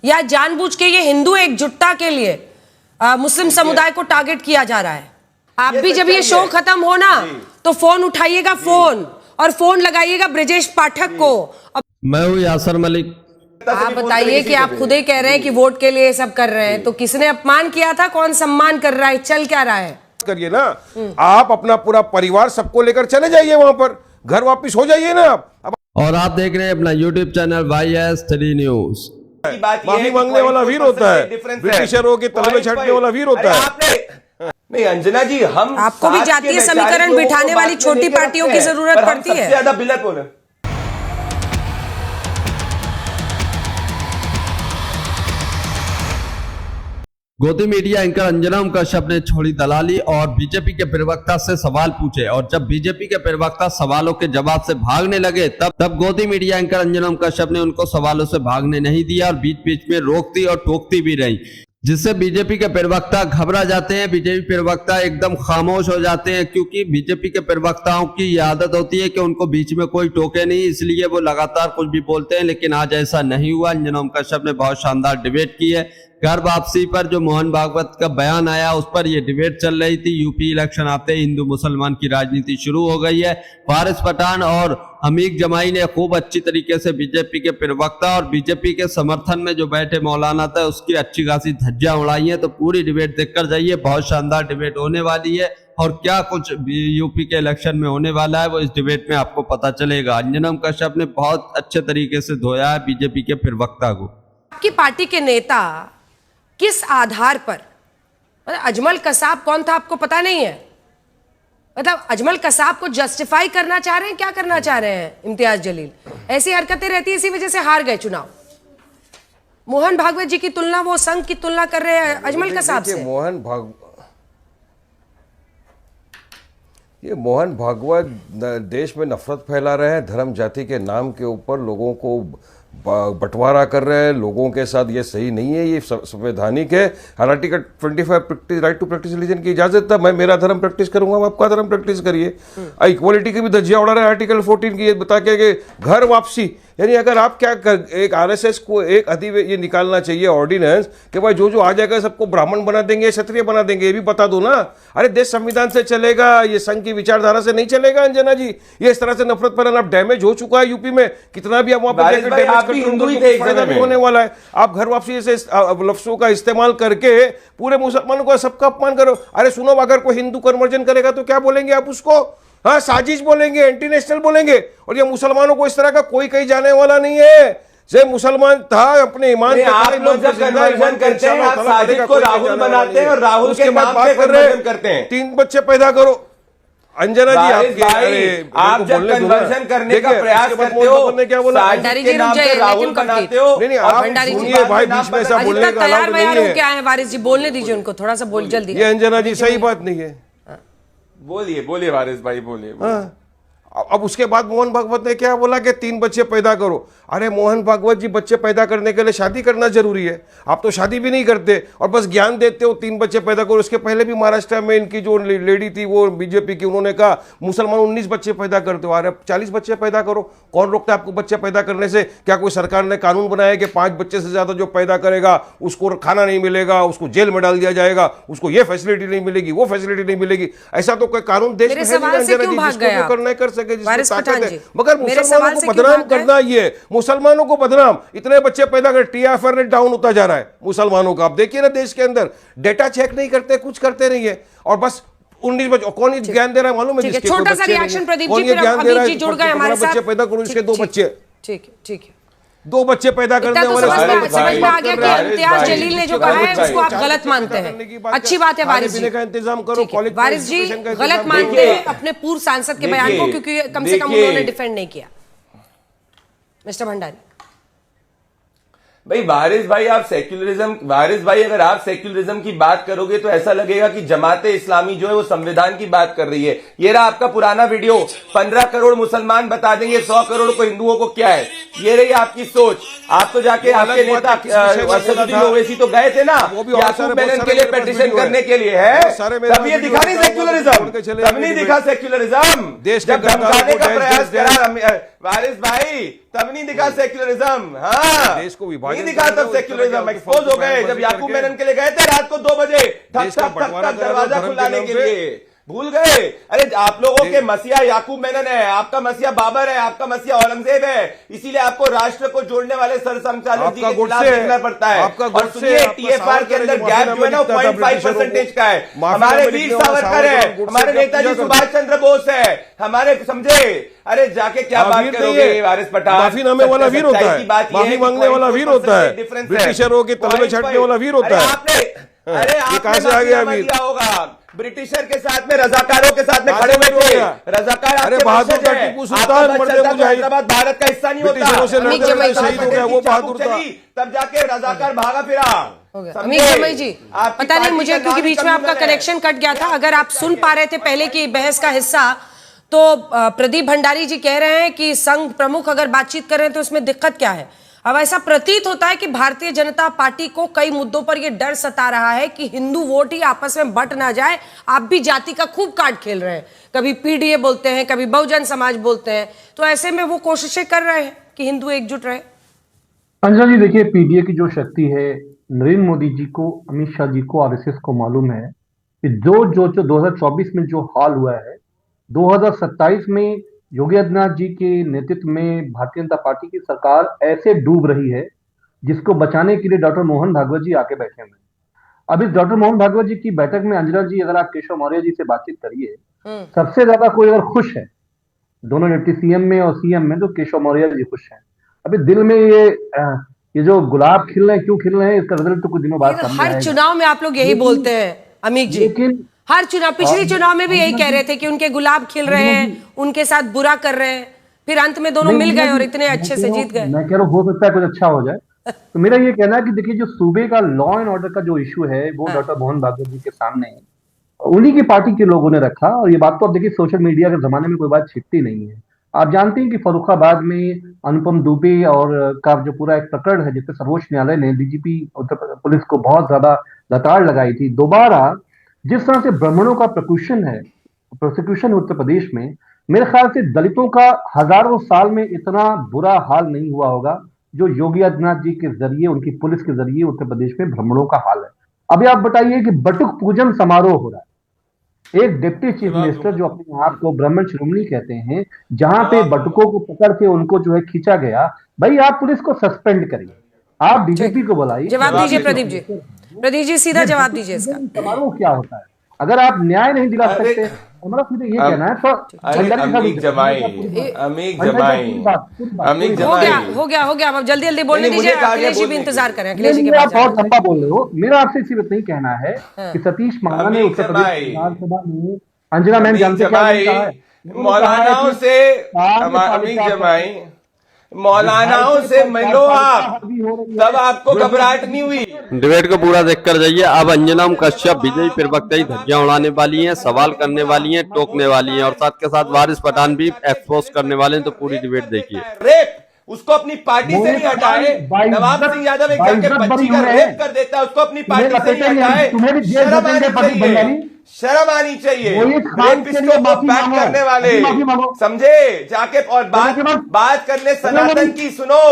या जानबूझ के ये हिंदू एकजुटता के लिए मुस्लिम समुदाय को टारगेट किया जा रहा है? आप भी जब ये शो खत्म हो ना तो फोन उठाइएगा, फोन और फोन लगाइएगा ब्रजेश पाठक को। मैं हूँ यासर मलिक। आप बताइए कि आप खुद ही कह रहे हैं कि वोट के लिए सब कर रहे हैं, तो किसने अपमान किया था, कौन सम्मान कर रहा है, चल क्या रहा है? करिए ना, आप अपना पूरा परिवार सबको लेकर चले जाइए वहां पर, घर वापस हो जाइए ना आप। और आप देख रहे हैं अपना YouTube चैनल YS3 न्यूज। माफी मांगने वाला वीर होता है, ब्रिटिशरों के तलवे छाटने वाला वीर होता है। नहीं अंजना जी, हम आपको भी जातीय समीकरण बिठाने वाली छोटी पार्टियों की जरूरत पड़ती है। ज्यादा बिलक हो रहे। गोदी मीडिया एंकर अंजना कश्यप ने छोड़ी दलाली और बीजेपी के प्रवक्ता से सवाल पूछे, और जब बीजेपी के प्रवक्ता सवालों के जवाब से भागने लगे तब गोदी मीडिया एंकर अंजना कश्यप ने उनको सवालों से भागने नहीं दिया और बीच बीच में रोकती और टोकती भी रही, जिससे बीजेपी के प्रवक्ता घबरा जाते हैं। बीजेपी प्रवक्ता एकदम खामोश हो जाते हैं, क्योंकि बीजेपी के प्रवक्ताओं की ये आदत होती है कि उनको बीच में कोई टोके नहीं, इसलिए वो लगातार कुछ भी बोलते हैं। लेकिन आज ऐसा नहीं हुआ। अंजना कश्यप ने बहुत शानदार डिबेट की है। घर वापसी पर जो मोहन भागवत का बयान आया उस पर यह डिबेट चल रही थी। यूपी इलेक्शन आते ही हिंदू मुसलमान की राजनीति शुरू हो गई है। फारिस पठान और हमीद जमाई ने खूब अच्छी तरीके से बीजेपी के प्रवक्ता और बीजेपी के समर्थन में जो बैठे मौलाना था उसकी अच्छी खासी धज्जियां उड़ाई है। तो पूरी डिबेट देखकर जाइए, बहुत शानदार डिबेट होने वाली है। और क्या कुछ यूपी के इलेक्शन में होने वाला है वो इस डिबेट में आपको पता चलेगा। अंजना कश्यप ने बहुत अच्छे तरीके से धोया है बीजेपी के प्रवक्ता को। आपकी पार्टी के नेता किस आधार पर, अजमल कसाब कौन था आपको पता नहीं है? मतलब अजमल कसाब को जस्टिफाई करना चाह रहे हैं, क्या करना चाह रहे हैं इम्तियाज जलील? ऐसी हरकतें रहती है, इसी वजह से हार गए चुनाव। मोहन भागवत जी की तुलना, वो संघ की तुलना कर रहे हैं अजमल कसाब से। ये मोहन भागवत देश में नफरत फैला रहे हैं, धर्म जाति के नाम के ऊपर लोगों को बंटवारा कर रहे हैं। लोगों के साथ ये सही नहीं है, ये संवैधानिक है। Article 25 right to practice religion की इजाजत था। मैं मेरा धर्म प्रैक्टिस करूंगा, आप आपका धर्म प्रैक्टिस करिए। इक्वालिटी की भी धज्जियां उड़ा रहे हैं आर्टिकल 14 की, ये बता के घर वापसी। यानी अगर आप क्या एक आरएसएस को एक ये निकालना चाहिए ऑर्डिनेंस कि भाई जो आ जाएगा सबको ब्राह्मण बना देंगे, क्षत्रिय बना देंगे, ये भी बता दो ना। अरे देश संविधान से चलेगा, ये संघ की विचारधारा से नहीं चलेगा अंजना जी। ये इस तरह से नफरत फैलाना अब डैमेज हो चुका है यूपी में। कितना भी आप वहां पर फायदा भी होने वाला है। आप घर वापसी से लफ्जों का इस्तेमाल करके पूरे मुसलमानों का सबका अपमान करो। अरे सुनो, अगर कोई हिंदू कन्वर्जन करेगा तो क्या बोलेंगे आप उसको? हाँ, साजिश बोलेंगे, एंटी नेशनल बोलेंगे। और ये मुसलमानों को इस तरह का कोई कहीं जाने वाला नहीं है। जे मुसलमान था अपने ईमान पे, आप लोग जब कन्वर्जन करते हैं आप साजिद को राहुल बनाते हैं और राहुल के नाम पे कन्वर्जन करते हैं। 3 बच्चे पैदा करो अंजना जी। आप जब कन्वर्जन करने का प्रयास करते हो, क्या बोला? साजिद के नाम पे राहुल बनाते हो। नहीं, आप सुनिए भाई, बीच में ऐसा बोलने का अलाउड नहीं है। क्या है वारिस जी, बोलने दीजिए उनको, थोड़ा सा बोल जल्दी। ये अंजना जी सही बात नहीं है। बोलिए वारिस भाई, बोलिए। अब उसके बाद मोहन भागवत ने क्या बोला कि 3 बच्चे पैदा करो। अरे मोहन भागवत जी, बच्चे पैदा करने के लिए शादी करना जरूरी है? आप तो शादी भी नहीं करते और बस ज्ञान देते हो 3 बच्चे पैदा करो। उसके पहले भी महाराष्ट्र में इनकी जो लेडी थी वो बीजेपी की, उन्होंने कहा मुसलमान 19 बच्चे पैदा करते हो। अरे 40 बच्चे पैदा करो। कौन रोकता है आपको बच्चे पैदा करने से? क्या कोई सरकार ने कानून बनाया कि 5 बच्चे से ज्यादा जो पैदा करेगा उसको खाना नहीं मिलेगा, उसको जेल में डाल दिया जाएगा, उसको ये फैसिलिटी नहीं मिलेगी, वो फैसिलिटी नहीं मिलेगी? ऐसा तो कोई कानून देश में है नहीं करना कर सके मगर मुसलमानों को बदनाम करना, ये मुसलमानों को बदनाम, इतने बच्चे पैदा कर, टीआरएफ रेट डाउन होता जा रहा है मुसलमानों का। आप देखिए ना देश के अंदर डेटा चेक नहीं करते, कुछ करते नहीं है और बस 19 बच्चे। कौन ज्ञान दे रहा है मालूम है? जिसके छोटा सा रिएक्शन प्रदीप जी, फिर अमित जी जुड़ गए हमारे साथ। बच्चे पैदा करो, इसके 2 बच्चे। ठीक है 2 बच्चे पैदा करने वाले समझ में आ गया कि इम्तियाज जलील ने जो कहा है उसको आप गलत मानते हैं। अच्छी बात है वारिस जी का इंतजाम करो। वारिस जी गलत मानते हैं अपने पूर्व सांसद के बयान को, क्योंकि कम से कम उन्होंने डिफेंड नहीं किया। मिस्टर भंडारी भाई, वारिस भाई अगर आप सेक्युलरिज्म की बात करोगे तो ऐसा लगेगा कि जमाते इस्लामी जो है वो संविधान की बात कर रही है। ये रहा आपका पुराना वीडियो, 15 करोड़ मुसलमान बता देंगे 100 करोड़ को हिंदुओं को क्या है। ये रही आपकी सोच। आप तो जाके आपके नेता असदुद्दीन ओवैसी तो गए थे ना याकूब मेनन के लिए पेटिशन करने के लिए, है तब ये दिखा नहीं सेक्युलरिज्म, तब नहीं दिखा सेक्युलरिज्म। जब धमकाने का प्रयास करा वारिस भाई तब नहीं दिखा सेक्युलरिज्म, हाँ देश को विभाजन नहीं दिखा तब सेक्युलरिज्म, एक्सपोज हो गए जब याकूब मेनन के लिए गए थे रात को 2 बजे ठक ठक ठक दरवाजा खुलाने के लिए, भूल गए? अरे आप लोगों के मसीहा याकूब मेनन है, आपका मसीहा बाबर है, आपका मसीहा औरंगजेब है, इसीलिए आपको राष्ट्र को जोड़ने वाले सरसंघचालक जी के खिलाफ देखना पड़ता है। और सुनिए टीएफआर के अंदर गैप जो है ना 0.5% का है। हमारे वीर सावरकर है, हमारे नेताजी सुभाष चंद्र बोस है, हमारे समझे। अरे जाके क्या बात करोगे वारिस पठान, माफीनामे वाला वीर होता है, माफी मांगने वाला वीर होता है, ब्रिटिशरों के तलवे छाटने वाला वीर होता है। अरे ये कहां से आ गया वीर? होगा ब्रिटिशर के साथ में रजाकारों के साथ में खड़े हुए थे, रजाकार अरे बहादुर था टीपू सुल्तान, मर्दे मुजाहिद, हैदराबाद भारत का हिस्सा नहीं होता, ब्रिटिशरों से लड़ते लड़ते शहीद हो गया, वो बहादुर था। तब जाके रजाकार भागा फिरा। अमीर जमाई जी, पता नहीं मुझे क्योंकि बीच में आपका कनेक्शन कट गया था, अगर आप सुन पा रहे थे पहले की बहस का हिस्सा, तो प्रदीप भंडारी जी कह रहे हैं कि संघ प्रमुख अगर बातचीत कर रहे हैं तो इसमें दिक्कत क्या है। अब ऐसा प्रतीत होता है कि भारतीय जनता पार्टी को कई मुद्दों पर यह डर सता रहा है कि हिंदू वोट ही आपस में बंट ना जाए। आप भी जाति का खूब कार्ड खेल रहे हैं, कभी पीडीए बोलते हैं, कभी बहुजन समाज बोलते हैं, तो ऐसे में वो कोशिशें कर रहे हैं कि हिंदू एकजुट रहे। अंजना जी देखिए, पीडीए की जो शक्ति है, नरेंद्र मोदी जी को, अमित शाह जी को, आरएसएस को मालूम है कि जो 2024 में जो हाल हुआ है, 2027 में योगी आदित्यनाथ जी के नेतृत्व में भारतीय जनता पार्टी की सरकार ऐसे डूब रही है जिसको बचाने के लिए डॉक्टर मोहन भागवत जी आके बैठे हुए हैं। अब इस डॉक्टर मोहन भागवत जी की बैठक में अंजना जी, अगर आप केशव मौर्य जी से बातचीत करिए, सबसे ज्यादा कोई अगर खुश है दोनों डिप्टी सीएम में और सीएम में, तो केशव मौर्य जी खुश हैं। अभी दिल में ये जो गुलाब खिल रहे हैं, क्यों खिल रहे हैं, इसका रिजल्ट तो कुछ दिनों बाद सामने आएगा। हर चुनाव में आप लोग यही बोलते हैं अमित जी, लेकिन हर चुनाव, पिछले चुनाव में भी यही कह रहे थे कि उनके गुलाब खिल रहे हैं, उनके साथ बुरा कर रहे हैं, फिर अंत में दोनों मिल गए और इतने अच्छे से जीत गए। मैं कह रहा हूँ हो सकता है कुछ अच्छा हो जाए। तो मेरा ये कहना है कि देखिए, जो सूबे का लॉ एंड ऑर्डर का जो इशू है वो डॉक्टर मोहन भागवत जी के सामने है, उन्हीं की पार्टी के लोगों ने रखा। और ये बात तो अब देखिए, सोशल मीडिया के जमाने में कोई बात छिपती नहीं है। आप जानते हैं कि फर्रुखाबाद में अनुपम दुबे और का जो पूरा एक प्रकरण है, जिसपे सर्वोच्च न्यायालय ने डीजीपी उत्तर पुलिस को बहुत ज्यादा लताड़ लगाई थी। दोबारा जिस तरह से ब्राह्मणों का प्रोसिक्यूशन उत्तर प्रदेश में, मेरे ख्याल से दलितों का हजारों साल में इतना बुरा हाल नहीं हुआ होगा जो योगी आदित्यनाथ जी के जरिए, उनकी पुलिस के जरिए उत्तर प्रदेश में ब्राह्मणों का हाल है। अभी आप बताइए कि बटुक पूजन समारोह हो रहा है, एक डिप्टी चीफ मिनिस्टर जो अपने आप को ब्राह्मण शिरोमणि कहते हैं, जहां पे बटुकों को पकड़ के उनको जो है खींचा गया। भाई आप पुलिस को सस्पेंड करिए, आप डीजीपी को बुलाइए। जवाब दीजिए प्रदीप जी, प्रदीप जी सीधा जवाब दीजिए इसका। समारोह क्या होता है? अगर आप न्याय नहीं दिला सकते, हमारा सीधे ये कहना है। तो अमीक जमाई हो गया अब जल्दी जल्दी बोलने दीजिए, अखिलेश जी भी इंतजार करें। अखिलेश जी के आप बहुत लंबा बोल रहे हो। मेरा आपसे इसी बात नहीं कहना है कि सतीश महाना ने उत्तर प्रदेश विधानसभा में, अंजना मैम जानते क्या कहा है, मौलानाओं से, अमीक जमाई मौलानाओं से मिलो आप, तब आपको घबराहट नहीं हुई। डिबेट को पूरा देखकर जाइए। अब अंजना कश्यप बीजेपी प्रवक्ता ही धज्जियां उड़ाने वाली हैं, सवाल करने वाली हैं, टोकने वाली हैं और साथ के साथ वारिस पठान भी एक्सपोज करने वाले हैं। तो पूरी डिबेट देखिए। रेप उसको अपनी पार्टी से नहीं हटाए, नवाब सिंह यादव एक जाके बच्ची का रेप कर देता है, उसको अपनी पार्टी से नहीं हटाए। शर्म आनी चाहिए, शर्म आनी चाहिए। रेपिस्टों को बैक करने वाले, समझे, जाके और बात करने सनातन की, सुनो,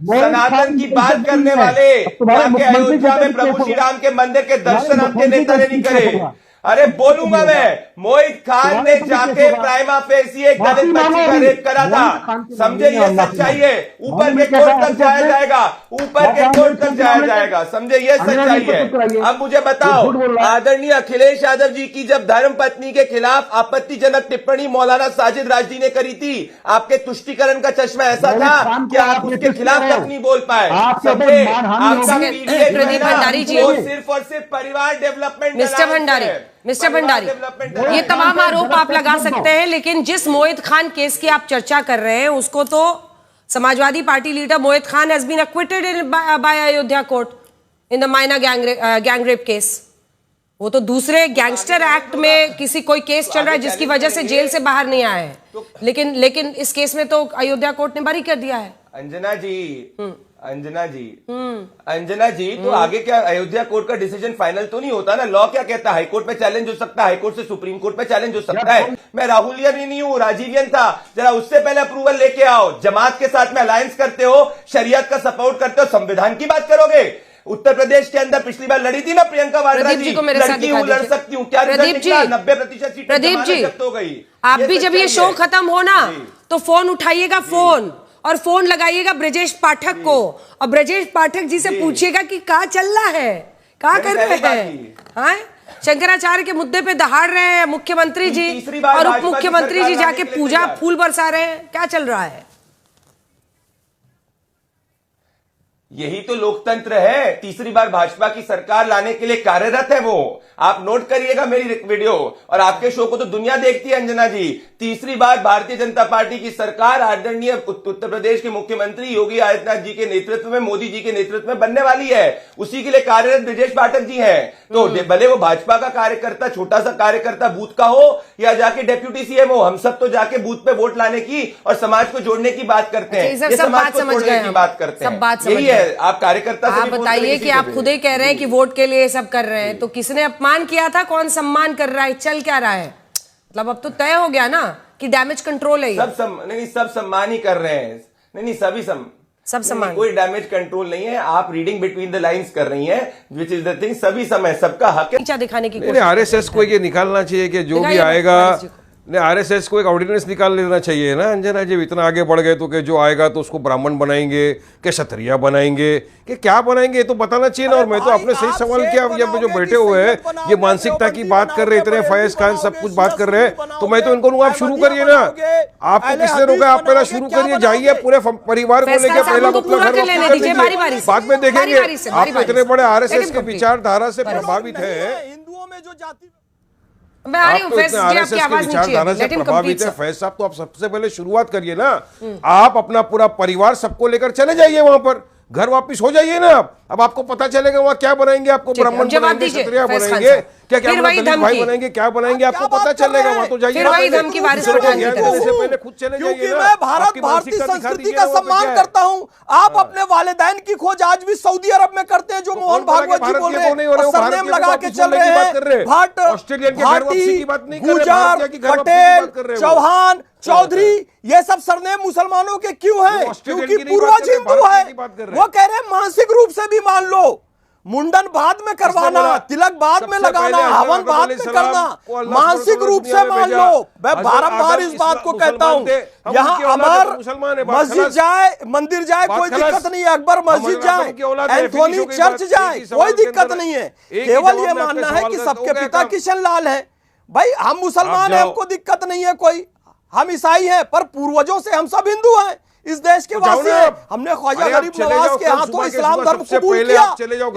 सनातन की बात करने वाले जाके अयोध्या में प्रभु श्री राम के मंदिर के दर्शन आपके नेता ने नहीं करे। अरे बोलूंगा मैं, मोहित खान ने जाके प्राइमा फेसी एक दलित बच्ची का रेप करा था, समझे, ये सच्चाई है। ऊपर के कोर्ट तक जाया जाएगा, ऊपर के कोर्ट तक जाया जाएगा, समझे, ये सच्चाई है। अब मुझे बताओ, आदरणीय अखिलेश यादव जी की जब धर्म पत्नी के खिलाफ आपत्तिजनक टिप्पणी मौलाना साजिद राजदी ने करी थी, आपके तुष्टीकरण का चश्मा ऐसा था कि आप उसके खिलाफ तक नहीं बोल पाए, समझे। आपका प्रदीप भंडारी जी, सिर्फ और सिर्फ परिवार डेवलपमेंट, मिस्टर भंडारी, ये तमाम आरोप आप लगा सकते हैं, लेकिन जिस मोहित खान केस की आप चर्चा कर रहे हैं उसको तो Samajwadi party leader Mohit Khan has been acquitted in by Ayodhya court in the minor gang rape case. वो तो दूसरे गैंगस्टर एक्ट में किसी कोई केस चल रहा है जिसकी वजह से जेल से बाहर नहीं आए हैं, लेकिन इस केस में तो अयोध्या कोर्ट ने बरी कर दिया है। अंजना जी, अंजना जी तो आगे क्या अयोध्या कोर्ट का डिसीजन फाइनल तो नहीं होता ना? लॉ क्या कहता है? हाईकोर्ट पे चैलेंज हो सकता है, हाईकोर्ट से सुप्रीम कोर्ट पे चैलेंज हो सकता है। मैं राहुलियन ही नहीं हूं, राजीवियन था। जरा उससे पहले अप्रूवल लेके आओ। जमात के साथ में अलायंस करते हो, शरीयत का सपोर्ट करते हो, संविधान की बात करोगे? उत्तर प्रदेश के अंदर पिछली बार लड़ी थी ना प्रियंका वाड्रा जी, लड़की हूं, लड़ सकती हूं। क्या रिजल्ट निकला? 90% सीटें जब्त हो गई। आप भी जब ये शो खत्म हो ना तो फोन उठाइएगा, फोन और फोन लगाइएगा ब्रजेश पाठक को, और ब्रजेश पाठक जी से पूछिएगा कि क्या चल रहा है, क्या कर रहे हैं। हाँ, शंकराचार्य के मुद्दे पे दहाड़ रहे हैं मुख्यमंत्री जी और उप मुख्यमंत्री जी जाके पूजा फूल बरसा रहे हैं। क्या चल रहा है? यही तो लोकतंत्र है। तीसरी बार भाजपा की सरकार लाने के लिए कार्यरत है वो। आप नोट करिएगा मेरी वीडियो, और आपके शो को तो दुनिया देखती है अंजना जी। तीसरी बार भारतीय जनता पार्टी की सरकार आदरणीय उत्तर प्रदेश के मुख्यमंत्री योगी आदित्यनाथ जी के नेतृत्व में, मोदी जी के नेतृत्व में बनने वाली है। उसी के लिए कार्यरत ब्रजेश पाठक जी हैं। तो भले वो भाजपा का कार्यकर्ता, छोटा सा कार्यकर्ता बूथ का हो या जाके डेप्यूटी सीएम हो, हम सब तो जाके बूथ पे वोट लाने की और समाज को जोड़ने की बात करते हैं। ये समाज को जोड़ने की बात करते हैं। सब बात समझ गए। आप कार्यकर्ता आप बताइए कि आप खुद ही कह रहे हैं कि वोट के लिए सब कर रहे हैं, तो किसने अपमान किया था, कौन सम्मान कर रहा है, चल क्या रहा है? मतलब अब तो तय हो गया ना कि डैमेज कंट्रोल है। सब सम्मान ही कर रहे हैं। नहीं सभी सब सम्मान, कोई डैमेज कंट्रोल नहीं है। आप रीडिंग बिटवीन द लाइंस कर रही हैं, विच इज द थिंग। सभी समय सबका हक है दिखाने की। आरएसएस को ये निकालना चाहिए कि जो भी आएगा, आरएसएस को एक ऑर्डिनेंस निकाल लेना चाहिए ना अंजना जी। इतना आगे बढ़ गए तो कि जो आएगा तो उसको ब्राह्मण बनाएंगे, कि क्षत्रिय बनाएंगे, कि क्या बनाएंगे, ये तो बताना चाहिए ना। और मैं तो आपने सही सवाल किया। अब जो बैठे हुए हैं ये मानसिकता की बात कर रहे हैं, इतने फैज खान सब कुछ बात कर रहे हैं, तो मैं तो इनको आप शुरू करिए ना। आपको किसने रोका? आप पहले शुरू करिए, जाइए पूरे परिवार को लेकर, पहला बाद में देखेंगे। आप इतने बड़े आरएसएस के विचारधारा से प्रभावित है, हिंदुओं में जो जाति मैं आ रही हूं। फैज जी आपकी आवाज विचारधारा से प्रभावित है। फैज साहब तो आप सबसे पहले शुरुआत करिए ना। आप अपना पूरा परिवार सबको लेकर चले जाइए वहां पर, घर वापस हो जाइए ना। अब आपको पता चलेगा वहां क्या बनाएंगे, आपको ब्राह्मण बनाएंगे, क्षत्रिय बनाएंगे, क्या दलित भाई बनेंगे, क्या बनाएंगे, आपको पता चलेगा। वहां तो जाइए, पहले खुद चले जाइए। क्योंकि मैं भारत भारतीय संस्कृति का सम्मान करता हूं। आप अपने वालिदैन की खोज आज भी सऊदी अरब में करते हैं, जो मोहन भागवत जी बोल रहे हैं, सरनेम लगा के चल रहे हैं। भाट, भाटी, गुजर, पटेल, चौहान, चौधरी, ये सब सरनेम मुसलमानों के क्यों हैं? क्योंकि पूर्वज हिंदू है। वो कह रहे हैं मानसिक रूप से भी मान लो, मुंडन बाद में करवाना, तिलक बाद में लगाना, हवन बाद में करना, मानसिक रूप से मान लो। मैं बारंबार इस बात को कहता हूँ। यहाँ अमर मस्जिद जाए, मंदिर जाए, कोई दिक्कत नहीं है। अकबर मस्जिद जाए, एंथोनी चर्च जाए, कोई दिक्कत नहीं है। केवल ये मानना है कि सबके पिता किशन लाल है। भाई हम मुसलमान हैं, हमको दिक्कत नहीं है कोई। हम ईसाई हैं, पर पूर्वजों से हम सब हिंदू हैं। इस देश के वासी हैं। हमने ख्वाजा गरीब नवाज के हाथों इस्लाम धर्म कबूल किया।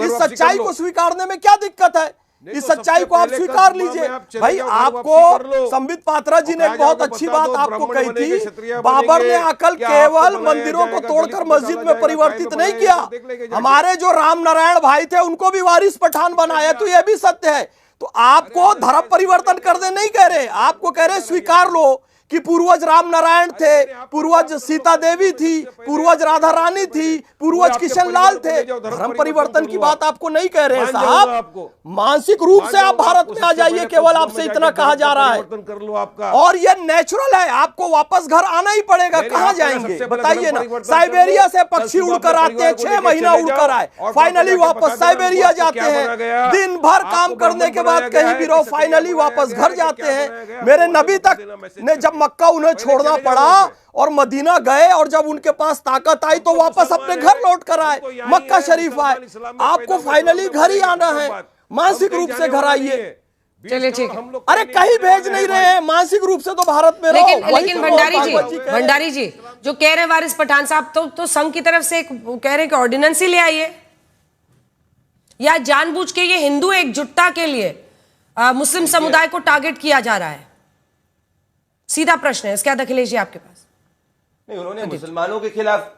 इस सच्चाई को स्वीकारने में क्या दिक्कत है? इस सच्चाई को आप स्वीकार लीजिए। भाई आपको संबित पात्रा जी ने एक बहुत अच्छी बात आपको कही थी, बाबर ने आकल केवल मंदिरों को तोड़कर मस्जिद में परिवर्तित नहीं किया। हमारे जो राम नारायण भाई थे उनको भी वारिस पठान बनाया, तो यह भी सत्य है। तो आपको धर्म परिवर्तन करने नहीं कह रहे, आपको कह रहे स्वीकार लो कि पूर्वज राम नारायण थे, पूर्वज सीता देवी थी, पूर्वज राधा रानी थी, पूर्वज किशन लाल थे। धर्म परिवर्तन की बात आपको नहीं कह रहे हैं साहब। मानसिक रूप से आप भारत में आ जाइए, केवल आपसे इतना कहा जा रहा है। और ये नेचुरल है, आपको वापस घर आना ही पड़ेगा। कहां जाएंगे बताइए ना? साइबेरिया से पक्षी उड़कर आते हैं, 6 महीना उड़कर आए, फाइनली वापस साइबेरिया जाते हैं। दिन भर काम करने के बाद कहीं भी रहो, फाइनली वापस घर जाते हैं। मेरे नबी तक ने जब मक्का उन्हें छोड़ना पड़ा और मदीना गए, और जब उनके पास ताकत आई तो वापस अपने घर लौट कर आए, मक्का शरीफ आए। आपको फाइनली घर ही आना है, मानसिक रूप से घर आइए। चलिए ठीक है। अरे कहीं भेज नहीं रहे हैं, मानसिक रूप से तो भारत में रहो। लेकिन भंडारी जी जो कह रहे हैं वारिस पठान साहब, तो संघ की तरफ से कह रहे हैं कि ऑर्डिनेंस ही ले आइए, या जानबूझ के ये हिंदू एकजुटता के लिए मुस्लिम समुदाय को टारगेट किया जा रहा है? सीधा प्रश्न है। इसके बाद अखिलेश जी आपके पास। नहीं, उन्होंने मुसलमानों के खिलाफ,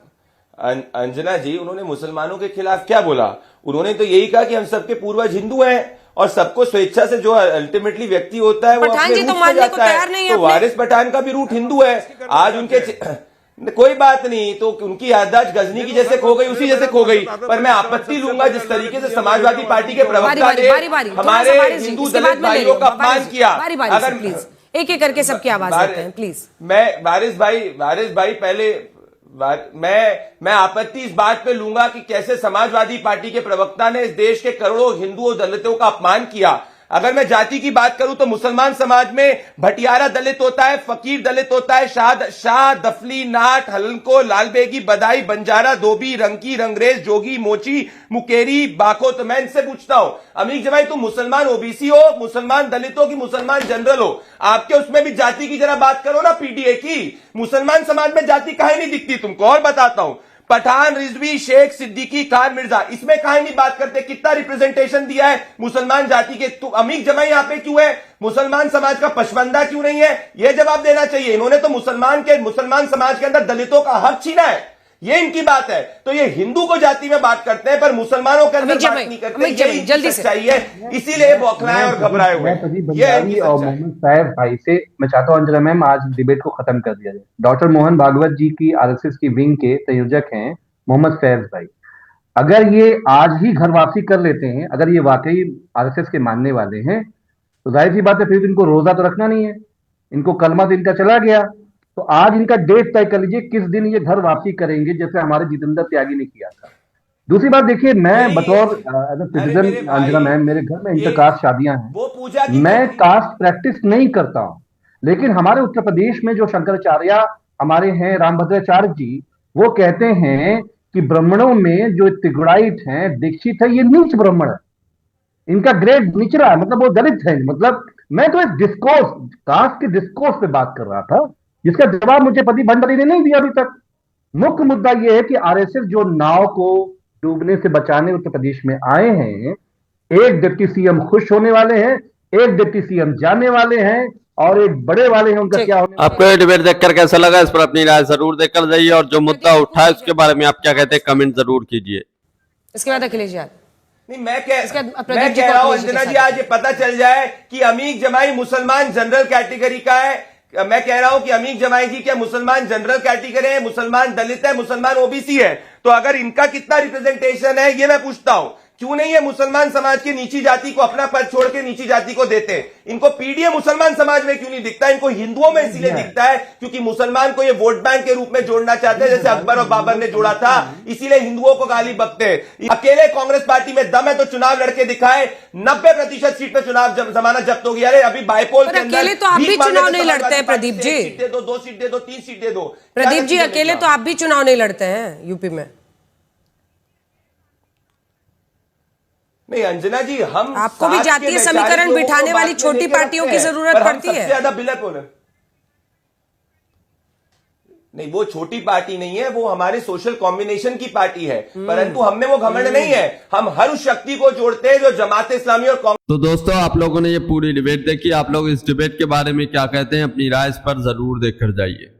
अंजना जी, उन्होंने मुसलमानों के खिलाफ क्या बोला? उन्होंने तो यही कहा कि हम सबके पूर्वज हिंदू हैं और सबको स्वेच्छा से जो अल्टीमेटली व्यक्ति होता है वो अपने रूट पे जाता है। तो वारिस पठान का भी रूट हिंदू है। आज उनके कोई बात नहीं, तो उनकी याददाश्त गजनी की जैसे खो गई उसी जैसे खो गई। पर मैं आपत्ति लूंगा जिस तरीके से समाजवादी पार्टी के प्रवक्ता ने हमारे हिंदू दलित भाइयों का अपमान किया। अगर प्लीज एक एक करके सबकी आवाज देते हैं प्लीज। मैं वारिस भाई पहले मैं आपत्ति इस बात पे लूंगा कि कैसे समाजवादी पार्टी के प्रवक्ता ने इस देश के करोड़ों हिंदुओं दलितों का अपमान किया। अगर मैं जाति की बात करूं तो मुसलमान समाज में भटियारा दलित होता है, फकीर दलित होता है, शाह, दफली, नाट, हलको, लालबेगी, बदाई, बंजारा, धोबी, रंकी, रंगरेज, जोगी, मोची, मुकेरी, बाको। तो मैं इनसे पूछता हूं, अमीर जमाई तुम मुसलमान ओबीसी हो, मुसलमान दलित हो कि मुसलमान जनरल हो? आपके उसमें भी जाति की जरा बात करो ना, पीडीए की। मुसलमान समाज में जाति काहे नहीं दिखती तुमको? और बताता हूं, पठान, रिजवी, शेख, सिद्दीकी, खान, मिर्जा, इसमें काहे नहीं बात करते? कितना रिप्रेजेंटेशन दिया है मुसलमान जाति के? तो अमीर जमाई यहां पे क्यों है? मुसलमान समाज का पशबंदा क्यों नहीं है? यह जवाब देना चाहिए। इन्होंने तो मुसलमान समाज के अंदर दलितों का हक छीना है, ये इनकी बात है। तो ये हिंदू को जाति में बात करते हैं पर मुसलमानों के अंदर बात नहीं करते। ये जल्दी चाहिए, इसीलिए बौखलाए और घबराए हुए। और मोहम्मद साहब भाई से मैं चाहता हूं अंजना मैम आज डिबेट को खत्म कर दिया जाए। डॉक्टर मोहन भागवत जी की आरएसएस की विंग के संयोजक हैं मोहम्मद सैफ भाई। अगर ये आज ही घर वापसी कर लेते हैं, अगर ये वाकई आरएसएस के मानने वाले हैं, तो जाहिर सी बात है फिर इनको रोजा तो रखना नहीं है, इनको कलमा तो इनका चला गया। तो आज इनका डेट तय कर लीजिए किस दिन ये घर वापसी करेंगे, जैसे हमारे जितेंद्र त्यागी ने किया था। दूसरी बात देखिए, मैं बतौर सिटीजन अंजना मैम, मेरे घर में इंटरकास्ट शादियां हैं, मैं कास्ट प्रैक्टिस नहीं करता हूं, लेकिन हमारे उत्तर प्रदेश में जो शंकराचार्य हमारे हैं रामभद्राचार्य जी, वो कहते हैं कि ब्राह्मणों में जो तिगुड़ाइट हैं, दीक्षित है, ये नीच ब्राह्मण है, इनका ग्रेड निचला है, मतलब वो दलित है। मतलब मैं तो इस डिस्कोर्स, कास्ट के डिस्कोर्स पे बात कर रहा था, जिसका जवाब मुझे पति भंडारी ने नहीं दिया अभी तक। मुख्य मुद्दा यह है कि आरएसएस जो नाव को डूबने से बचाने उत्तर प्रदेश में आए हैं, एक डिप्टी सीएम खुश होने वाले हैं, एक डिप्टी सीएम जाने वाले हैं और एक बड़े वाले हैं, उनका क्या होने। आपको ये डिबेट देखकर कैसा लगा, इस पर अपनी राय जरूर देकर जाइए, और जो मुद्दा उठा है उसके बारे में आप क्या कहते हैं कमेंट जरूर कीजिए। इसके बाद अखिलेश यादव। नहीं, मैं कह रहा हूं अंजना जी, आज ये पता चल जाए कि अमीर जमाई मुसलमान जनरल कैटेगरी का है। मैं कह रहा हूं कि अमीर जमाई जी क्या मुसलमान जनरल कैटेगरी है, मुसलमान दलित है, मुसलमान ओबीसी है? तो अगर इनका कितना रिप्रेजेंटेशन है ये मैं पूछता हूं। क्यों नहीं है मुसलमान समाज की नीची जाति को अपना पद छोड़ के नीची जाति को देते हैं? इनको पीडीए मुसलमान समाज में क्यों नहीं दिखता? इनको हिंदुओं में इसीलिए दिखता है क्योंकि मुसलमान को ये वोट बैंक के रूप में जोड़ना चाहते हैं, जैसे अकबर और बाबर ने जोड़ा था, इसीलिए हिंदुओं को गाली बकते हैं। अकेले कांग्रेस पार्टी में दम है तो चुनाव लड़के दिखाए, 90% सीट पे चुनाव जमाना जब्त हो गया। अरे अभी बाइपोल के अंदर अकेले तो आप भी चुनाव नहीं लड़ते हैं प्रदीप जी। 1 सीट दे दो, 2 सीट दे दो, 3 सीट दे दो। प्रदीप जी अकेले तो आप भी चुनाव नहीं लड़ते हैं यूपी में। नहीं अंजना जी, हम आपको भी जातीय समीकरण बिठाने वाली छोटी पार्टियों की जरूरत पड़ती है। सबसे ज्यादा बिलक हो रहे नहीं, वो छोटी पार्टी नहीं है, वो हमारे सोशल कॉम्बिनेशन की पार्टी है, परंतु हम में वो घमंड नहीं है। हम हर उस शक्ति को जोड़ते हैं जो जमात इस्लामी और कांग्रेस। तो दोस्तों, आप लोगों ने ये पूरी डिबेट देखी, आप लोग इस डिबेट के बारे में क्या कहते हैं अपनी राय इस पर जरूर देखकर जाइए।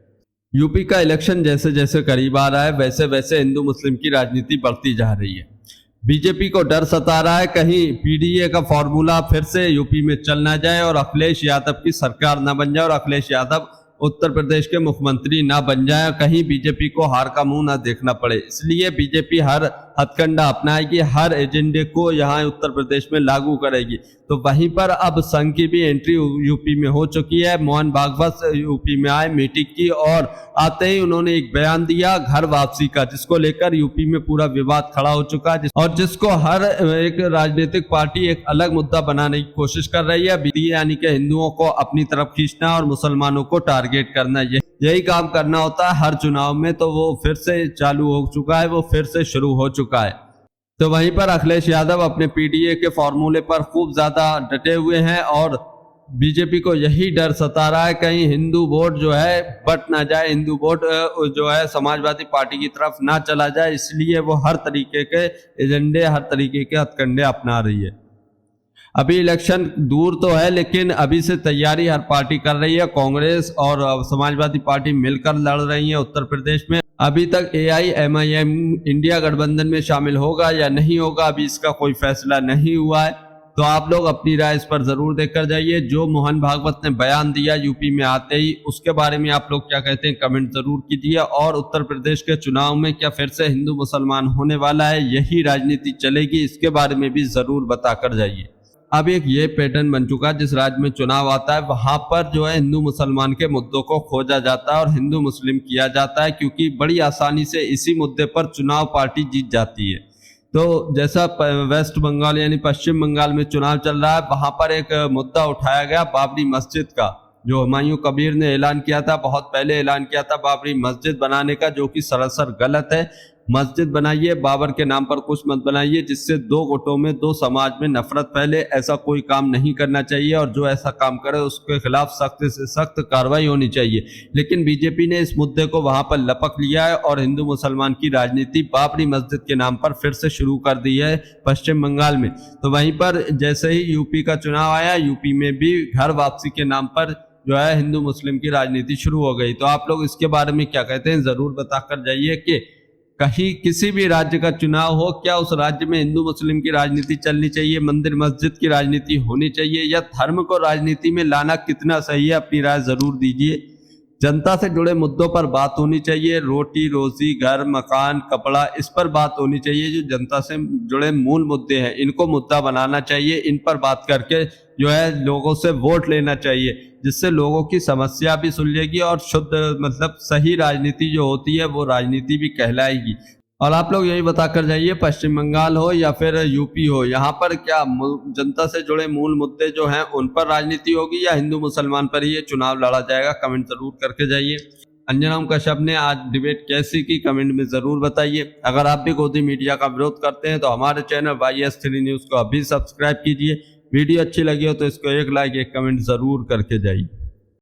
यूपी का इलेक्शन जैसे जैसे करीब आ रहा है वैसे वैसे हिंदू मुस्लिम की राजनीति बढ़ती जा रही है। बीजेपी को डर सता रहा है कहीं पीडीए का फॉर्मूला फिर से यूपी में चल ना जाए और अखिलेश यादव की सरकार ना बन जाए और अखिलेश यादव उत्तर प्रदेश के मुख्यमंत्री ना बन जाए, कहीं बीजेपी को हार का मुंह ना देखना पड़े। इसलिए बीजेपी हर हथकंडा अपनाएगी, हर एजेंडे को यहाँ उत्तर प्रदेश में लागू करेगी। तो वहीं पर अब संघ की भी एंट्री यूपी में हो चुकी है। मोहन भागवत यूपी में आए मीटिंग की और आते ही उन्होंने एक बयान दिया घर वापसी का, जिसको लेकर यूपी में पूरा विवाद खड़ा हो चुका है और जिसको हर एक राजनीतिक पार्टी एक अलग मुद्दा बनाने की कोशिश कर रही है, यानी कि हिंदुओं को अपनी तरफ खींचना और मुसलमानों को टारगेट करना। यही काम करना होता है हर चुनाव में। तो वो फिर से चालू हो चुका है, वो फिर से शुरू हो चुका है। तो वहीं पर अखिलेश यादव अपने पीडीए के फॉर्मूले पर खूब ज्यादा डटे हुए हैं और बीजेपी को यही डर सता रहा है कहीं हिंदू वोट जो है बट ना जाए, हिंदू वोट जो है समाजवादी पार्टी की तरफ ना चला जाए। इसलिए वो हर तरीके के एजेंडे, हर तरीके के हथकंडे अपना रही है। अभी इलेक्शन दूर तो है लेकिन अभी से तैयारी हर पार्टी कर रही है। कांग्रेस और समाजवादी पार्टी मिलकर लड़ रही है उत्तर प्रदेश में। अभी तक AIMIM इंडिया गठबंधन में शामिल होगा या नहीं होगा, अभी इसका कोई फैसला नहीं हुआ है। तो आप लोग अपनी राय इस पर जरूर देकर जाइए। जो मोहन भागवत ने बयान दिया यूपी में आते ही, उसके बारे में आप लोग क्या कहते हैं कमेंट जरूर कीजिए। और उत्तर प्रदेश के चुनाव में क्या फिर से हिंदू मुसलमान होने वाला है, यही राजनीति चलेगी, इसके बारे में भी जरूर बताकर जाइए। अब एक ये पैटर्न बन चुका है, जिस राज्य में चुनाव आता है वहां पर जो है हिंदू मुसलमान के मुद्दों को खोजा जाता है और हिंदू मुस्लिम किया जाता है, क्योंकि बड़ी आसानी से इसी मुद्दे पर चुनाव पार्टी जीत जाती है। तो जैसा वेस्ट बंगाल यानी पश्चिम बंगाल में चुनाव चल रहा है, वहां पर एक मुद्दा उठाया गया बाबरी मस्जिद का, जो हुमायूं कबीर ने ऐलान किया था, बहुत पहले ऐलान किया था बाबरी मस्जिद बनाने का, जो कि सरासर गलत है। मस्जिद बनाइए, बाबर के नाम पर कुछ मत बनाइए जिससे दो गुटों में, दो समाज में नफरत फैले। ऐसा कोई काम नहीं करना चाहिए और जो ऐसा काम करे उसके खिलाफ सख्त से सख्त कार्रवाई होनी चाहिए। लेकिन बीजेपी ने इस मुद्दे को वहां पर लपक लिया है और हिंदू मुसलमान की राजनीति बाबरी मस्जिद के नाम पर फिर से शुरू कर दी है पश्चिम बंगाल में। तो वहीं पर जैसे ही यूपी का चुनाव आया, यूपी में भी घर वापसी के नाम पर जो है हिंदू मुस्लिम की राजनीति शुरू हो गई। तो आप लोग इसके बारे में क्या कहते हैं जरूर बताकर जाइए कि कहीं किसी भी राज्य का चुनाव हो, क्या उस राज्य में हिंदू मुस्लिम की राजनीति चलनी चाहिए, मंदिर मस्जिद की राजनीति होनी चाहिए, या धर्म को राजनीति में लाना कितना सही है, अपनी राय जरूर दीजिए। जनता से जुड़े मुद्दों पर बात होनी चाहिए, रोटी रोजी, घर मकान कपड़ा, इस पर बात होनी चाहिए। जो जनता से जुड़े मूल मुद्दे हैं इनको मुद्दा बनाना चाहिए, इन पर बात करके जो है लोगों से वोट लेना चाहिए, जिससे लोगों की समस्या भी सुलझेगी और शुद्ध मतलब सही राजनीति जो होती है वो राजनीति भी कहलाएगी। और आप लोग यही बताकर जाइए, पश्चिम बंगाल हो या फिर यूपी हो, यहाँ पर क्या जनता से जुड़े मूल मुद्दे जो हैं उन पर राजनीति होगी या हिंदू मुसलमान पर ही ये चुनाव लड़ा जाएगा, कमेंट जरूर करके जाइए। अंजनम कश्यप ने आज डिबेट कैसी की कमेंट में जरूर बताइए। अगर आप भी गोदी मीडिया का विरोध करते हैं तो हमारे चैनल YS3 न्यूज को अभी सब्सक्राइब कीजिए। वीडियो अच्छी लगी हो तो इसको एक लाइक एक कमेंट जरूर करके जाइए।